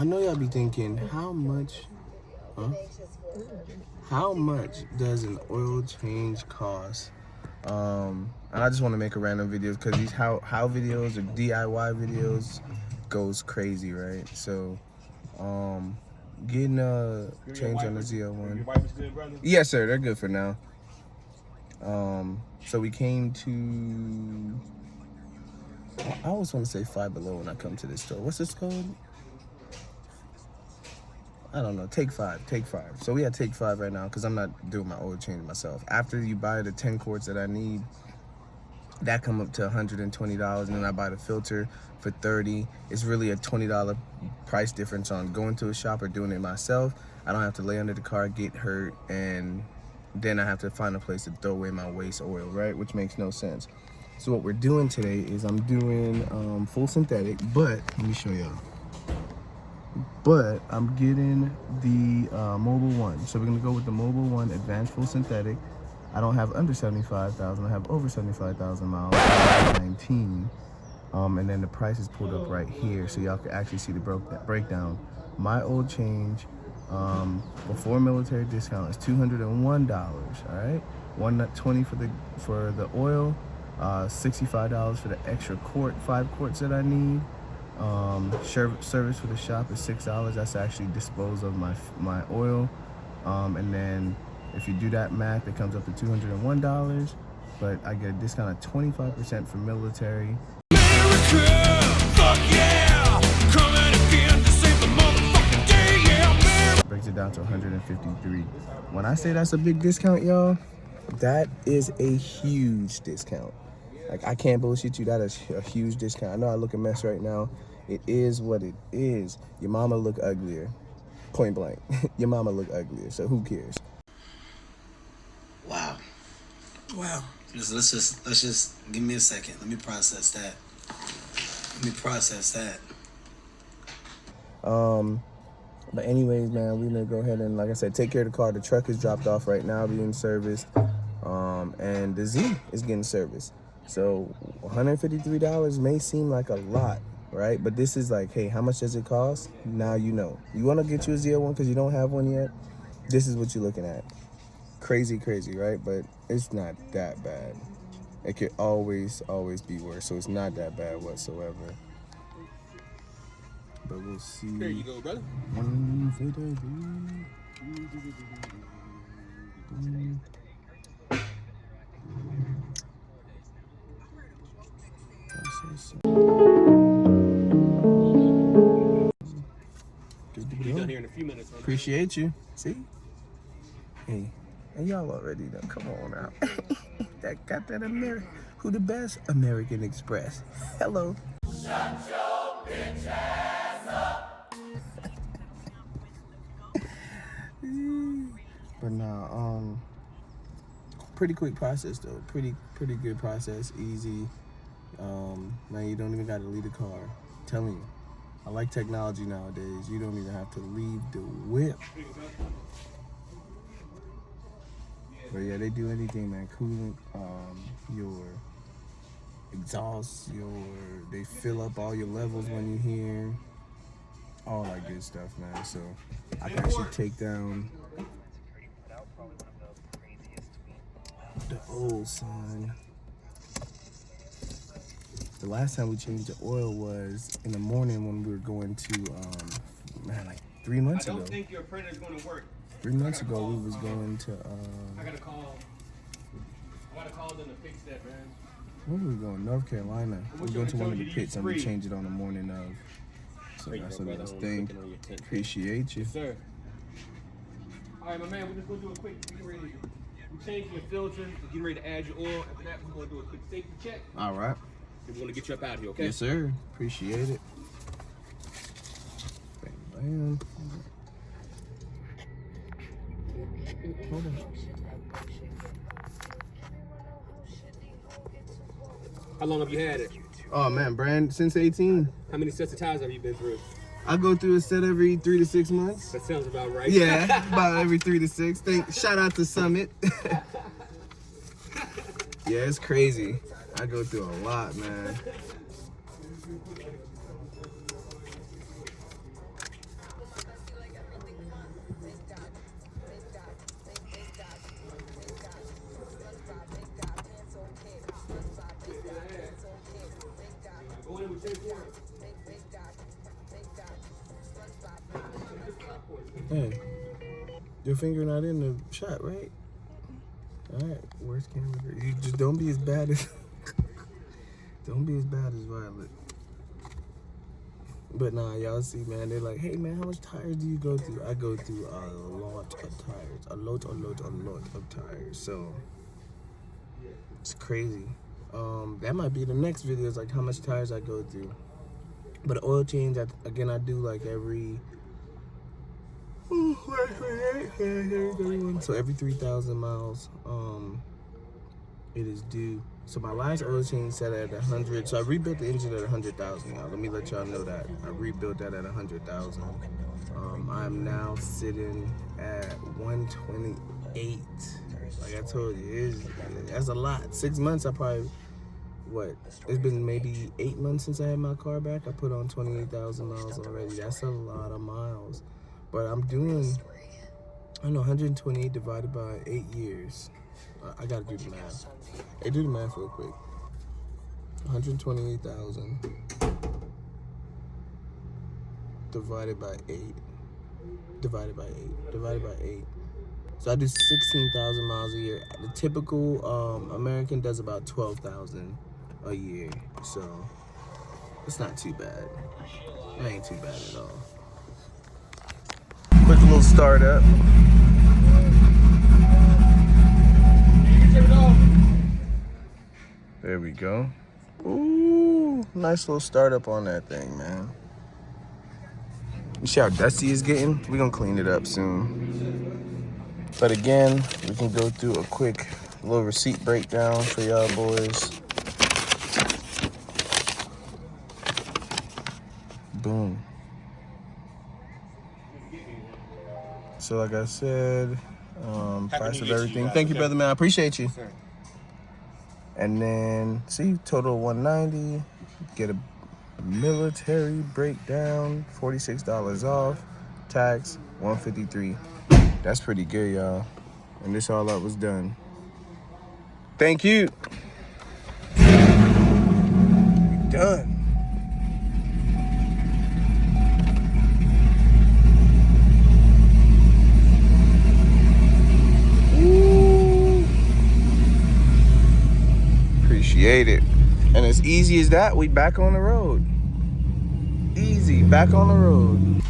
I know y'all be thinking, how much does an oil change cost? And I just want to make a random video because these how videos or DIY videos goes crazy, right? So, getting a change on the ZL1. Your wipers good, brother? Yes, sir. They're good for now. So we came to. I always want to say Five Below when I come to this store. What's this called? I don't know. Take five. So we at Take 5 right now because I'm not doing my oil change myself. After you buy the 10 quarts that I need, that come up to $120, and then I buy the filter for $30. It's really a $20 price difference on going to a shop or doing it myself. I don't have to lay under the car, get hurt, and then I have to find a place to throw away my waste oil, right? Which makes no sense. So what we're doing today is I'm doing full synthetic, but let me show y'all. But I'm getting the Mobile 1. So we're gonna go with the Mobile 1 Advanced Full Synthetic. I don't have under 75,000. I have over 75,000 miles. 19. And then the price is pulled up right here, so y'all can actually see the breakdown. My oil change before military discount is $201. All right, $120 for the oil, $65 for the extra 5 quarts that I need. Service for the shop is $6. That's actually dispose of my oil, and then if you do that math, it comes up to $201. But I get a discount of 25% for military. America, fuck yeah! Coming again to save the motherfucking day, yeah, America. Brings it down to $153. When I say that's a big discount, y'all, that is a huge discount. Like, I can't bullshit you, that is a huge discount. I know I look a mess right now. It is what it is. Your mama look uglier. Point blank. Your mama look uglier, so who cares? Wow. Let's just give me a second. Let me process that. But anyways, man, we're gonna go ahead and, like I said, take care of the car. The truck is dropped off right now, being serviced, and the Z is getting serviced. So $153 may seem like a lot, right? But this is like, hey, how much does it cost? Now you know. You want to get you a ZL1 because you don't have one yet? This is what you're looking at. Crazy, right? But it's not that bad. It could always be worse. So it's not that bad whatsoever. But we'll see. There you go, brother. Be done here in a few minutes. Appreciate you. See? Hey, and y'all already done. Come on now. That got that American. Who the best? American Express. Hello. Shut your bitch ass up. But nah, pretty quick process though. Pretty good process. Easy. Man, you don't even gotta leave the car. I'm telling you. I like technology nowadays. You don't even have to leave the whip. But yeah, they do anything, man. Coolant, your exhaust, they fill up all your levels when you're here. All that good stuff, man. So I can actually take down the old son. The last time we changed the oil was in the morning when we were going to, man, like 3 months ago. I don't think your printer's going to work. 3 months ago, we was going to, I gotta call them to fix that, man. Where were we going? North Carolina. We're going to one of the pits and we change it on the morning of. So that's a nice thing. Appreciate you. Yes, sir. All right, my man, we're just going to do a quick, we changed your filter. We're getting ready to add your oil. After that, we're going to do a quick safety check. All right. We're going to get you up out here, okay? Yes, sir. Appreciate it. Bam, bam. Hold on. How long have you had it? Oh man, brand since 18. How many sets of tires have you been through? I go through a set every 3 to 6 months. That sounds about right. Yeah, about every 3 to 6. Shout out to Summit. Yeah, it's crazy. I go through a lot, man. Hey, your finger not in the shot, right? All right, worst camera. You just don't be as bad as don't be as bad as Violet. But nah, y'all see, man, they're like, hey man, how much tires do you go through? I go through a lot of tires, a lot of tires. So it's crazy. That might be the next video, is like how much tires I go through. But oil change, again, I do like every. So every 3,000 miles, it is due. So my last oil change set at 100. So I rebuilt the engine at 100,000. Let me let y'all know that I rebuilt that at 100,000. I'm now sitting at 128. Like I told you, that's a lot. 6 months. I probably it's been maybe 8 months since I had my car back. I put on 28,000 miles already. That's a lot of miles. But I'm doing, I don't know, 128 divided by 8 years. I gotta do the math. Hey, do the math real quick. 128,000 divided by 8. Divided by 8. Divided by 8. So I do 16,000 miles a year. The typical American does about 12,000 a year. So it's not too bad. It ain't too bad at all. Quick little startup. There we go. Ooh, nice little startup on that thing, man. You see how dusty it's getting? We're gonna clean it up soon. But again, we can go through a quick little receipt breakdown for y'all boys. Boom. So like I said, price of everything. Thank you, brother man. I appreciate you. Sir. And then see, total 190. Get a military breakdown, $46 off. Tax 153. That's pretty good, y'all. And this all up was done. Thank you. We done. Appreciate it. And as easy as that, we back on the road. Easy, back on the road.